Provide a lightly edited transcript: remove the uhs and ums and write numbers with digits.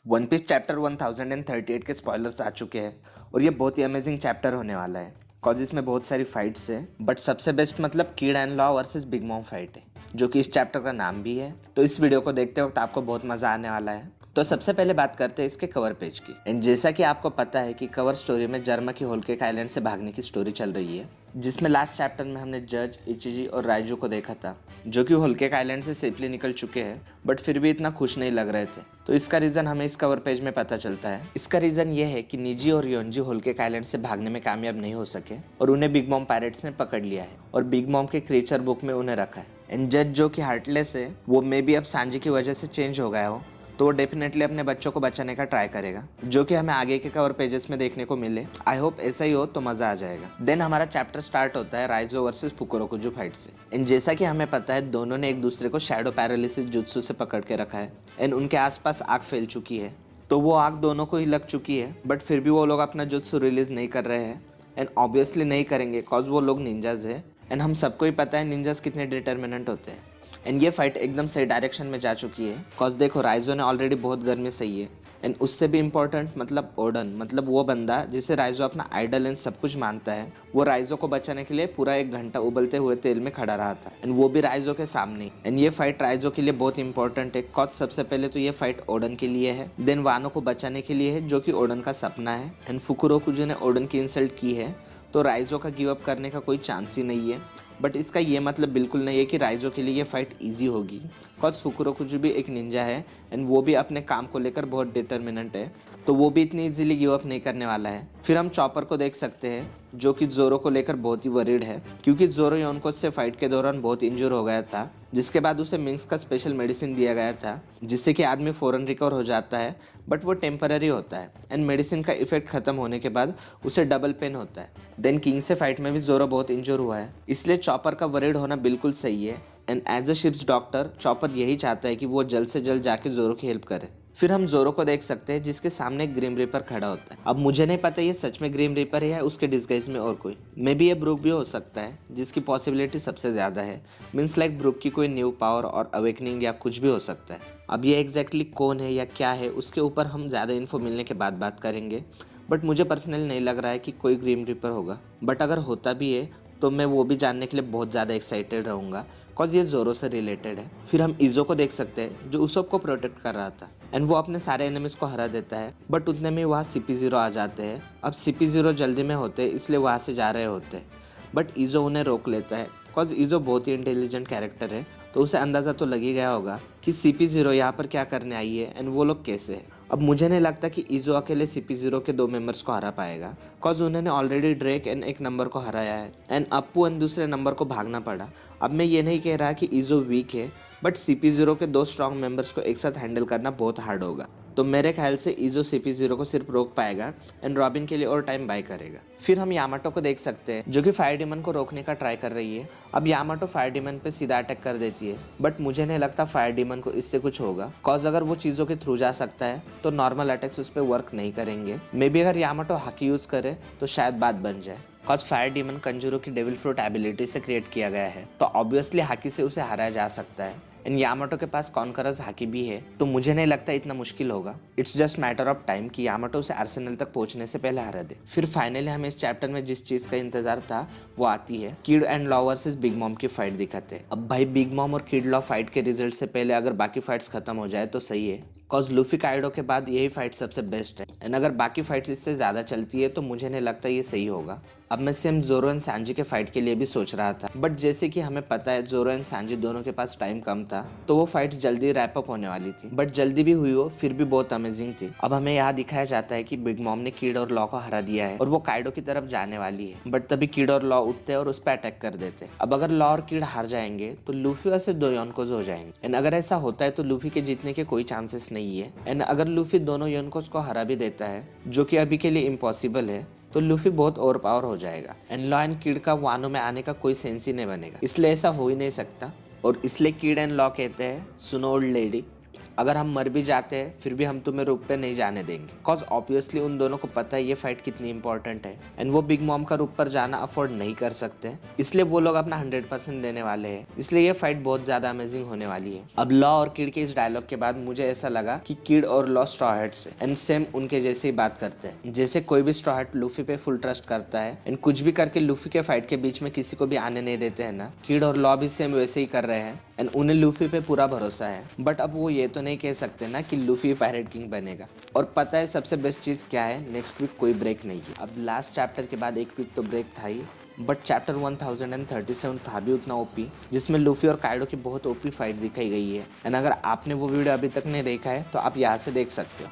One piece chapter 1038 के spoilers आ चुके हैं और ये बहुत ही अमेजिंग चैप्टर होने वाला है कॉज इसमें बहुत सारी फाइट्स है। बट सबसे बेस्ट मतलब kid and law versus big mom fight है जो कि इस चैप्टर का नाम भी है। तो इस वीडियो को देखते वक्त आपको बहुत मजा आने वाला है। तो सबसे पहले बात करते हैं इसके कवर पेज की। एंड जैसा कि आपको पता है कि कवर स्टोरी में जर्मा की होलकेक आइलैंड से भागने की स्टोरी चल रही है, जिसमें लास्ट चैप्टर में हमने जज, इचिजी और राइजू को देखा था जो कि होलकेक आइलैंड से सेफली निकल चुके हैं बट फिर भी इतना खुश नहीं लग रहे थे। तो इसका रीजन हमें इस कवर पेज में पता चलता है। इसका रीजन ये है कि निजी और योनजी होलकेक आइलैंड से भागने में कामयाब नहीं हो सके और उन्हें बिग मॉम पायरेट्स ने पकड़ लिया है और बिग मॉम के क्रिएचर बुक में उन्हें रखा है। एंड जज जो कि हार्टलेस है, वो मे बी अब सांजी की वजह से चेंज हो गया हो, तो वो डेफिनेटली अपने बच्चों को बचाने का ट्राई करेगा जो कि हमें आगे के कवर पेजेस में देखने को मिले। आई होप ऐसा ही हो तो मजा आ जाएगा। देन हमारा चैप्टर स्टार्ट होता है राइजो वर्सेस फुकुरोकुजु फाइट से। एंड जैसा कि हमें पता है दोनों ने एक दूसरे को शैडो पैरालिसिस जुत्सु से पकड़ के रखा है एंड उनके आसपास आग फैल चुकी है। तो वो आग दोनों को ही लग चुकी है बट फिर भी वो लोग अपना जुत्सु रिलीज नहीं कर रहे हैं एंड ऑब्वियसली नहीं करेंगे कॉज वो लोग निंजाज है एंड हम सबको ही पता है निंजाज कितने डिटर्मिनेंट होते हैं। एंड ये फाइट एकदम सही डायरेक्शन में जा चुकी है कॉज देखो राइजो ने ऑलरेडी बहुत गर्मी सही है एंड उससे भी इम्पोर्टेंट मतलब ओडन, मतलब वो बंदा जिसे राइजो अपना आइडल एंड सब कुछ मानता है, वो राइजो को बचाने के लिए पूरा 1 घंटा उबलते हुए तेल में खड़ा रहा था एंड वो भी राइजो के सामने। एंड ये फाइट राइजो के लिए बहुत इंपॉर्टेंट है कॉज सबसे पहले तो ये फाइट ओडन के लिए है, देन वानो को बचाने के लिए है जो कि ओडन का सपना है। एंड फुकुरोकुजु ने ओडन की इंसल्ट की है तो राइजो का गिव अप करने का कोई चांस ही नहीं है। बट इसका ये मतलब बिल्कुल नहीं है कि राइजो के लिए ये फाइट इजी होगी कॉज फुकुरोकुजु भी एक निंजा है एंड वो भी अपने काम को लेकर बहुत डिटर्मिनेंट है, तो वो भी इतनी इजीली गिव अप नहीं करने वाला है। फिर हम चॉपर को देख सकते हैं जो कि जोरो को लेकर बहुत ही वरीड है क्योंकि जोरो योनको से फाइट के दौरान बहुत इंजर हो गया था, जिसके बाद उसे मिंक्स का स्पेशल मेडिसिन दिया गया था जिससे कि आदमी फ़ौरन रिकवर हो जाता है बट वो टेम्पररी होता है एंड मेडिसिन का इफेक्ट खत्म होने के बाद उसे डबल पेन होता है। देन किंग से फाइट में भी जोरो बहुत इंजर हुआ है, इसलिए चॉपर का वरीड होना बिल्कुल सही है and as a ship's doctor Chopper यही चाहता है कि वो जल्द से जल्द जाके जोरो की हेल्प करे। फिर हम जोरो को देख सकते हैं जिसके सामने ग्रिम रीपर खड़ा होता है। अब मुझे नहीं पता ये सच में ग्रिम रीपर है या उसके डिस्गाइज में और कोई, मे बी ये ब्रूक भी हो सकता है जिसकी पॉसिबिलिटी सबसे ज़्यादा है। मीन्स लाइक ब्रूक की कोई न्यू पावर और अवेकनिंग या कुछ भी हो सकता है। अब ये एग्जैक्टली कौन है या क्या है उसके ऊपर हम ज़्यादा इन्फो मिलने के बाद बात करेंगे, बट मुझे पर्सनली नहीं लग रहा है कि कोई ग्रिम रीपर होगा। बट अगर होता भी है तो मैं वो भी जानने के लिए बहुत ज़्यादा एक्साइटेड रहूँगा कॉज ये जोरो से रिलेटेड है। फिर हम इजो को देख सकते हैं जो उसोप को प्रोटेक्ट कर रहा था एंड वो अपने सारे एनिमीज को हरा देता है बट उतने में वहाँ CP0 आ जाते हैं। अब CP0 जल्दी में होते इसलिए वहाँ से जा रहे होते बट इजो उन्हें रोक लेता है कॉज इजो बहुत ही इंटेलिजेंट कैरेक्टर है, तो उसे अंदाज़ा तो लग ही गया होगा कि CP0 यहाँ पर क्या करने आई है एंड वो लोग कैसे है। अब मुझे नहीं लगता कि इजो अकेले CP0 के 2 मेंबर्स को हरा पाएगा कॉज उन्होंने ऑलरेडी ड्रेक एंड एक नंबर को हराया है एंड अप्पू एंड दूसरे नंबर को भागना पड़ा। अब मैं ये नहीं कह रहा कि इजो वीक है बट CP0 के 2 स्ट्रॉन्ग मेंबर्स को एक साथ हैंडल करना बहुत हार्ड होगा, तो मेरे ख्याल से इजो CP0 को सिर्फ रोक पाएगा एंड रॉबिन के लिए और टाइम बाय करेगा। फिर हम यामाटो को देख सकते हैं जो कि फायर डीमन को रोकने का ट्राई कर रही है। अब यामाटो फायर डीमन पे सीधा अटैक कर देती है बट मुझे नहीं लगता फायर डीमन को इससे कुछ होगा कॉज अगर वो चीज़ों के थ्रू जा सकता है तो नॉर्मल अटैक्स उस पर वर्क नहीं करेंगे। मे बी अगर यामाटो हाकी यूज़ करे तो शायद बात बन जाए कॉज फायर डीमन कंजूरो की डेविल फ्रूट एबिलिटी से क्रिएट किया गया है, तो ऑब्वियसली हाकी से उसे हराया जा सकता है एंड यामाटो के पास कॉन्करस हाकी भी है, तो मुझे नहीं लगता इतना मुश्किल होगा। It's just matter of time कि यामाटो उसे आर्सेनल तक पहुंचने से पहले हरा दे। फिर फाइनली हमें इस चैप्टर में जिस चीज़ का इंतजार था वो आती है, kid and law versus big mom की फाइट दिखाते हैं। अब भाई बिग मॉम और किड लॉ फाइट के रिजल्ट से पहले अगर बाकी फाइट्स खत्म हो जाए तो सही है कॉज लूफी काइडो के बाद यही फाइट सबसे बेस्ट है एंड अगर बाकी फाइट्स इससे ज़्यादा चलती है तो मुझे नहीं लगता ये सही होगा। अब मैं सेम जोरो एंड सांजी के फाइट के लिए भी सोच रहा था बट जैसे कि हमें पता है जोरो एंड सांजी दोनों के पास टाइम कम था तो वो फाइट जल्दी रैप अप होने वाली थी, बट जल्दी भी हुई हो फिर भी बहुत अमेजिंग थी। अब हमें यहाँ दिखाया जाता है कि बिग मॉम ने किड और लॉ को हरा दिया है और वो काइडो की तरफ जाने वाली है बट तभी किड और लॉ उठते और उस पर अटैक कर देते। अब अगर लॉ और किड हार जाएंगे तो लूफी से 2 योनकोज हो जाएंगे एंड अगर ऐसा होता है तो लूफी के जीतने के कोई चांसेस नहीं है एंड अगर लूफी दोनों योनकोज को हरा भी देता है जो कि अभी के लिए इम्पॉसिबल है तो लूफी बहुत ओवर पावर हो जाएगा एंड लॉ एंड किड का वानो में आने का कोई सेंस ही नहीं बनेगा, इसलिए ऐसा हो ही नहीं सकता। और इसलिए किड एंड लॉ कहते हैं सुनो ओल्ड लेडी अगर हम मर भी जाते हैं फिर भी हम तुम्हें रूप पे नहीं जाने देंगे। कॉज ऑब्वियसली उन दोनों को पता है ये फाइट कितनी इंपॉर्टेंट है एंड वो बिग मॉम का रूप पर जाना अफोर्ड नहीं कर सकते, इसलिए वो लोग अपना 100% देने वाले हैं। इसलिए ये फाइट बहुत ज्यादा अमेजिंग होने वाली है। अब लॉ और किड के इस डायलॉग के बाद मुझे ऐसा लगा कि किड और law straw hats and same उनके जैसे ही बात करते हैं। जैसे कोई भी स्ट्रॉ हैट लूफी पे फुल ट्रस्ट करता है एंड कुछ भी करके लूफी के फाइट के बीच में किसी को भी आने नहीं देते हैं ना, किड और लॉ भी सेम वैसे ही कर रहे हैं एंड उन्हें लूफी पे पूरा भरोसा है। बट अब वो ये तो नहीं कह सकते ना कि लूफी पायरेट किंग बनेगा। और पता है सबसे बेस्ट चीज क्या है, नेक्स्ट वीक कोई ब्रेक नहीं है। अब लास्ट चैप्टर के बाद एक वीक तो ब्रेक था ही, बट चैप्टर 1037 था भी उतना ओपी, जिसमें लूफी और काइडो की बहुत ओपी फाइट दिखाई गई है। एंड अगर आपने वो वीडियो अभी तक नहीं देखा है तो आप यहाँ से देख सकते हो।